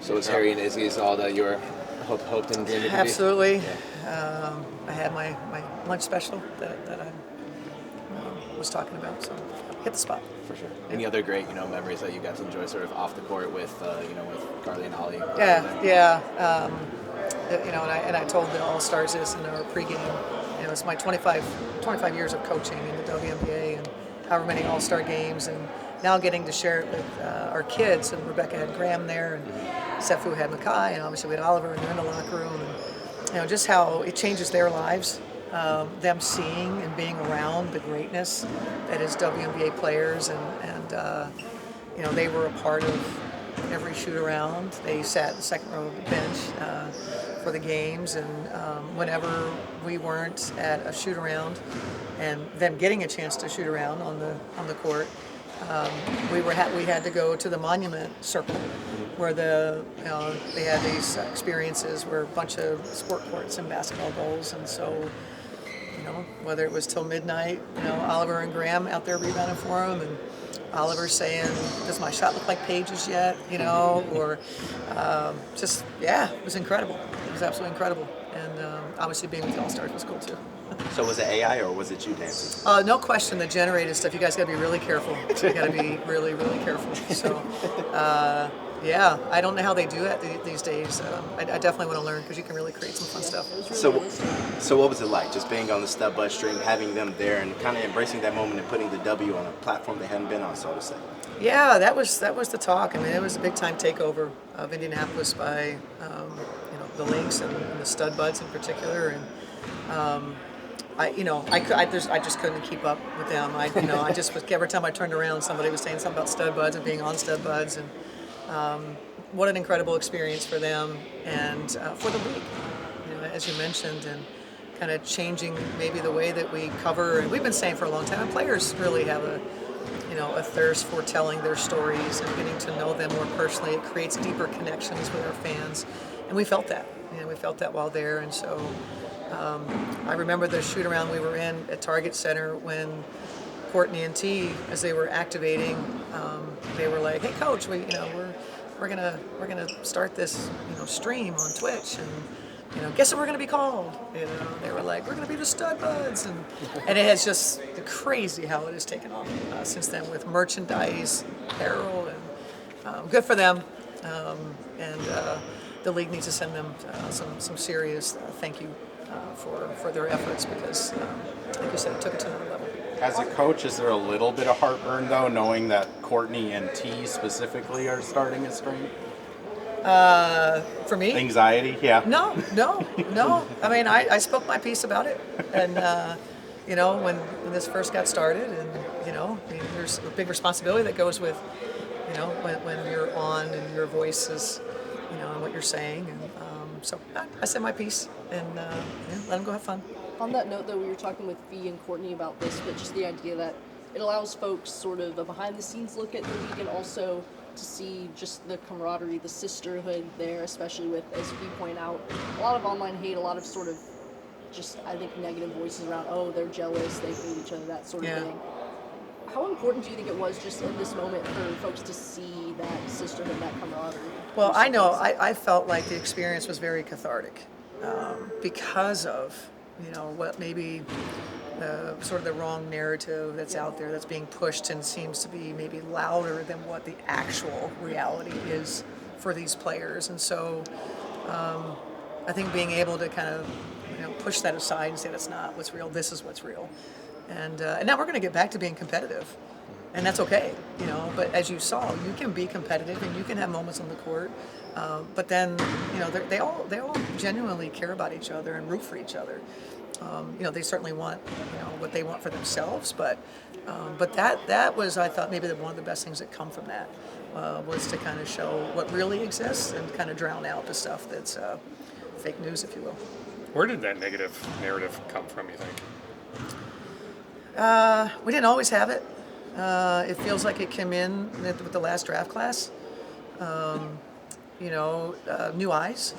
So was Harry and Izzy's all that you were hoped and dreamed it to be? Absolutely. I had my lunch special that I was talking about, so hit the spot. For sure. Any other great, memories that you got to enjoy sort of off the court with, with Carly and Ollie? Yeah. And I told the All-Stars this in our pregame. It's my 25 years of coaching in the WNBA and however many All-Star games, and now getting to share it with our kids. And Rebecca had Graham there, and Sefu had Makai, and obviously we had Oliver, and they're in the locker room. And, just how it changes their lives, them seeing and being around the greatness that is WNBA players, and they were a part of every shoot around. They sat in the second row of the bench for the games, and whenever we weren't at a shoot around, and them getting a chance to shoot around on the court, we had to go to the monument circle where they had these experiences where a bunch of sport courts and basketball goals, and so whether it was till midnight, Oliver and Graham out there rebounding for them, and Oliver saying, "Does my shot look like Paige's yet?" Or it was incredible. It was absolutely incredible, and obviously being with the All-Stars was cool too. So was it AI or was it you dancing? No question, the generated stuff. You guys got to be really careful. You got to be really, really careful. So, I don't know how they do it these days. I definitely want to learn because you can really create some fun stuff. So what was it like, just being on the Stud Bud stream, having them there, and kind of embracing that moment and putting the W on a platform they hadn't been on, so to say? Yeah, that was the talk. I mean, it was a big time takeover of Indianapolis by the Lynx and the Stud Buds in particular, and. I just couldn't keep up with them. Every time I turned around, somebody was saying something about Stud Buds and being on Stud Buds, and what an incredible experience for them and for the league, as you mentioned, and kind of changing maybe the way that we cover. And we've been saying for a long time, and players really have a thirst for telling their stories and getting to know them more personally. It creates deeper connections with our fans, and we felt that. We felt that while there, and so. I remember the shoot around we were in at Target Center when Courtney and T, as they were activating, they were like, "Hey, Coach, we're gonna start this stream on Twitch, and guess what we're gonna be called?" They were like, "We're gonna be the Stud Buds," and it has just crazy how it has taken off since then with merchandise, apparel, and good for them. And the league needs to send them some serious thank you. For their efforts because, like you said, it took it to another level. As a coach, is there a little bit of heartburn, though, knowing that Courtney and T specifically are starting a stream? For me? Anxiety, yeah. No. I mean, I spoke my piece about it. And, when this first got started, and, there's a big responsibility that goes with, when you're on and your voice is, and what you're saying. And so I said my piece and let them go have fun. On that note, though, we were talking with Fee and Courtney about this, but just the idea that it allows folks sort of a behind-the-scenes look at the league and also to see just the camaraderie, the sisterhood there, especially with, as you point out, a lot of online hate, a lot of sort of just, I think, negative voices around, oh, they're jealous, they hate each other, that sort of thing. How important do you think it was just in this moment for folks to see that sisterhood, that camaraderie? Well, I know I felt like the experience was very cathartic because of, what maybe sort of the wrong narrative that's out there that's being pushed and seems to be maybe louder than what the actual reality is for these players. And so I think being able to kind of push that aside and say that's not what's real, this is what's real. And now we're going to get back to being competitive, and that's okay, But as you saw, you can be competitive and you can have moments on the court, but then they all genuinely care about each other and root for each other. They certainly want what they want for themselves, but that was, I thought, maybe one of the best things that come from that was to kind of show what really exists and kind of drown out the stuff that's fake news, if you will. Where did that negative narrative come from, you think? We didn't always have it. It feels like it came in with the last draft class. New eyes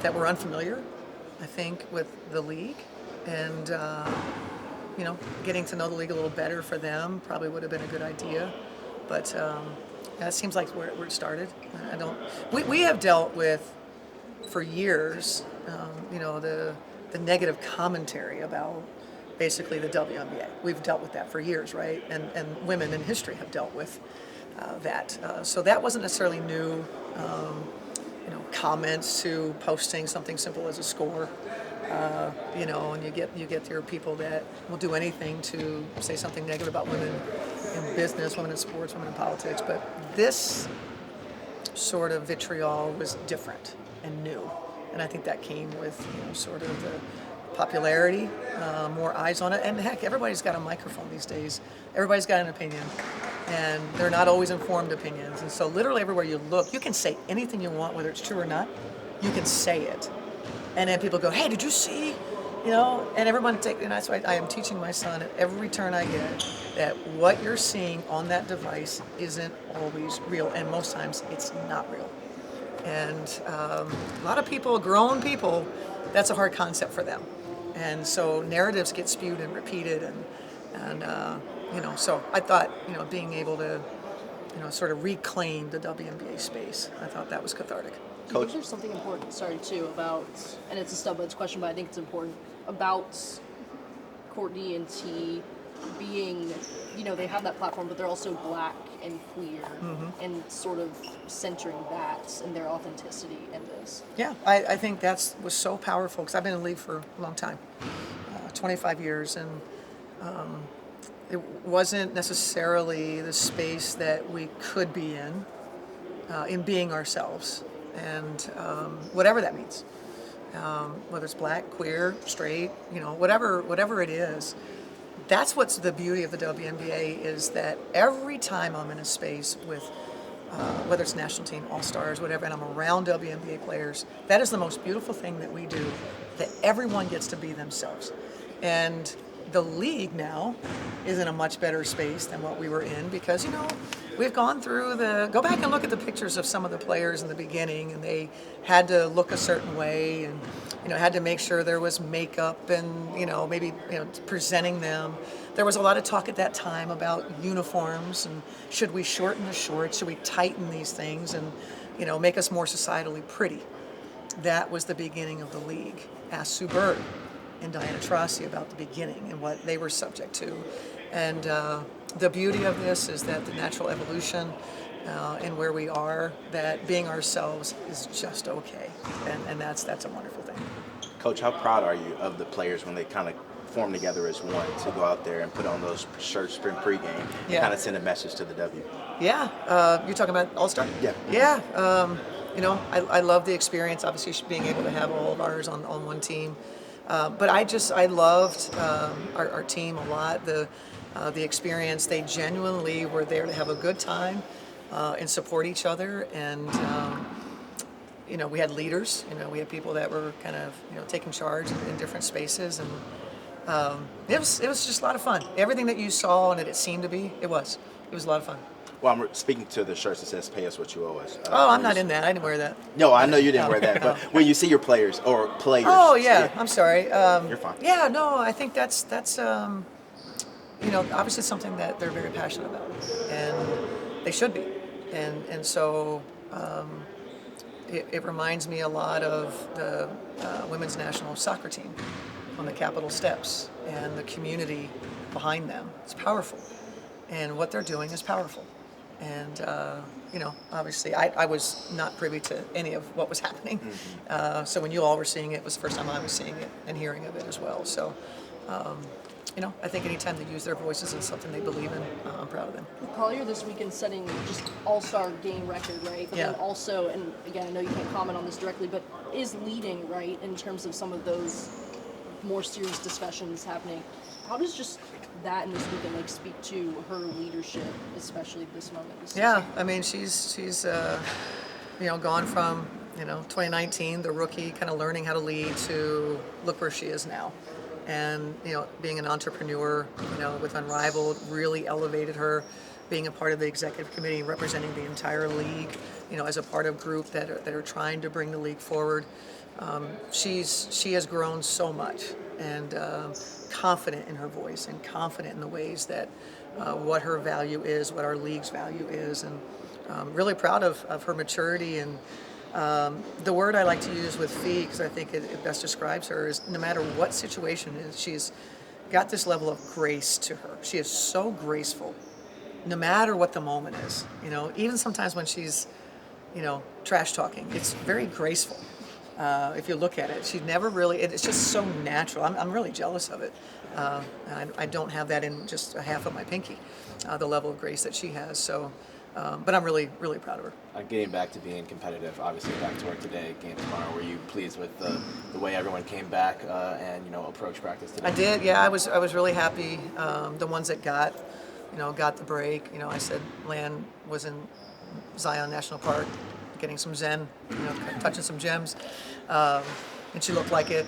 that were unfamiliar, I think, with the league. And, getting to know the league a little better for them probably would have been a good idea. But That seems like where it started. I don't. We have dealt with for years, the negative commentary about basically the WNBA. We've dealt with that for years, right? And women in history have dealt with that. So that wasn't necessarily new. Comments to posting something simple as a score. And you get your people that will do anything to say something negative about women in business, women in sports, women in politics. But this sort of vitriol was different and new, and I think that came with sort of the popularity, more eyes on it, and heck, everybody's got a microphone these days. Everybody's got an opinion, and they're not always informed opinions. And so, literally everywhere you look, you can say anything you want, whether it's true or not. You can say it, and then people go, "Hey, did you see?" And everyone and that's why I am teaching my son at every turn I get that what you're seeing on that device isn't always real, and most times it's not real. And a lot of people, grown people, that's a hard concept for them. And so narratives get spewed and repeated, and so I thought, being able to, sort of reclaim the WNBA space, I thought that was cathartic. Do you think there's something important, too, about, and it's a StubBuds question, but I think it's important, about Courtney and T being, they have that platform, but they're also black and queer, and sort of centering that and their authenticity in this. Yeah, I think that was so powerful, because I've been in the league for a long time, 25 years, and it wasn't necessarily the space that we could be in being ourselves, and whatever that means, whether it's black, queer, straight, whatever it is. That's what's the beauty of the WNBA, is that every time I'm in a space with, whether it's national team, All-Stars, whatever, and I'm around WNBA players, that is the most beautiful thing that we do, that everyone gets to be themselves. And the league now is in a much better space than what we were in, because, we've gone through go back and look at the pictures of some of the players in the beginning, and they had to look a certain way, and, had to make sure there was makeup and, maybe, presenting them. There was a lot of talk at that time about uniforms, and should we shorten the shorts, should we tighten these things and, make us more societally pretty. That was the beginning of the league. Ask Sue Bird and Diana Taurasi about the beginning and what they were subject to. And the beauty of this is that the natural evolution and where we are, that being ourselves is just okay. And that's a wonderful thing. Coach, how proud are you of the players when they kind of form together as one to go out there and put on those shirts sprint pregame and kind of send a message to the W? Yeah. You're talking about All-Star? Yeah. Yeah. I love the experience, obviously, being able to have all of ours on one team. But I loved our team a lot, the experience. They genuinely were there to have a good time and support each other. And, we had leaders, we had people that were kind of, taking charge in different spaces. And it was just a lot of fun. Everything that you saw and that it seemed to be, it was a lot of fun. Well, I'm speaking to the shirts that says "Pay us what you owe us." I'm not in that. I didn't wear that. No, I know you didn't wear that. But when you see your players. Oh yeah, I'm sorry. You're fine. Yeah, no, I think that's obviously something that they're very passionate about, and they should be. And so it reminds me a lot of the women's national soccer team on the Capitol steps and the community behind them. It's powerful, and what they're doing is powerful. And, obviously I was not privy to any of what was happening. So when you all were seeing it, it was the first time I was seeing it and hearing of it as well. So, I think anytime they use their voices and something they believe in, I'm proud of them. Collier this weekend setting just All-Star game record, right? But then also, and again, I know you can't comment on this directly, but is leading, right, in terms of some of those more serious discussions happening. How does just that in this weekend speak to her leadership, especially this moment? This season? I mean, she's gone from 2019, the rookie, kind of learning how to lead, to look where she is now, and being an entrepreneur, with Unrivaled, really elevated her. Being a part of the executive committee, representing the entire league, as a part of group that are trying to bring the league forward. She has grown so much, and confident in her voice and confident in the ways that what her value is, what our league's value is, and really proud of her maturity. And the word I like to use with Fee, because I think it best describes her, is no matter what situation it is, she's got this level of grace to her. She is so graceful, no matter what the moment is. You know, even sometimes when she's, you know, trash talking, it's very graceful. If you look at it, she never really, it's just so natural. I'm really jealous of it. I don't have that in just a half of my pinky, the level of grace that she has. So, but I'm really, really proud of her. Getting back to being competitive, obviously back to work today, game tomorrow. Were you pleased with the way everyone came back and, you know, approached practice today? I did, yeah. I was really happy. The ones that got the break. You know, I said Lan was in Zion National Park, getting some zen, you know, touching some gems, and she looked like it.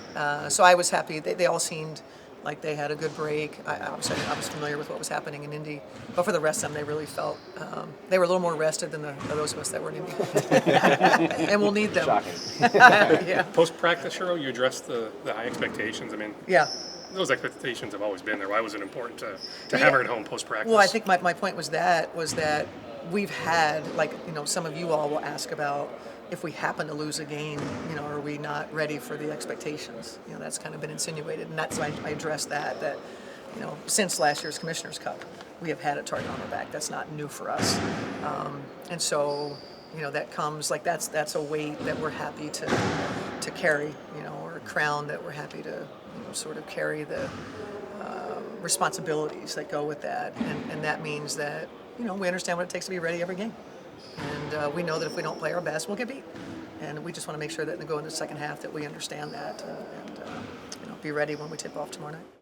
So I was happy. They all seemed like they had a good break. I was familiar with what was happening in Indy, but for the rest of them, they really felt they were a little more rested than those of us that were in Indy, and we'll need them. Shocking. Yeah. Post-practice, Cheryl, you addressed the high expectations. I mean, Yeah. those expectations have always been there. Why was it important to have her at home post-practice? Well, I think my point was that we've had, like, you know, some of you all will ask about if we happen to lose a game, you know, are we not ready for the expectations? You know, that's kind of been insinuated, and that's why I addressed that, you know, since last year's Commissioner's Cup, we have had a target on our back. That's not new for us. And so, you know, that comes, like, that's a weight that we're happy to carry, you know, or a crown that we're happy to, you know, sort of carry the responsibilities that go with that. And that means that, you know, we understand what it takes to be ready every game. And we know that if we don't play our best, we'll get beat. And we just want to make sure that in the second half that we understand that and you know, be ready when we tip off tomorrow night.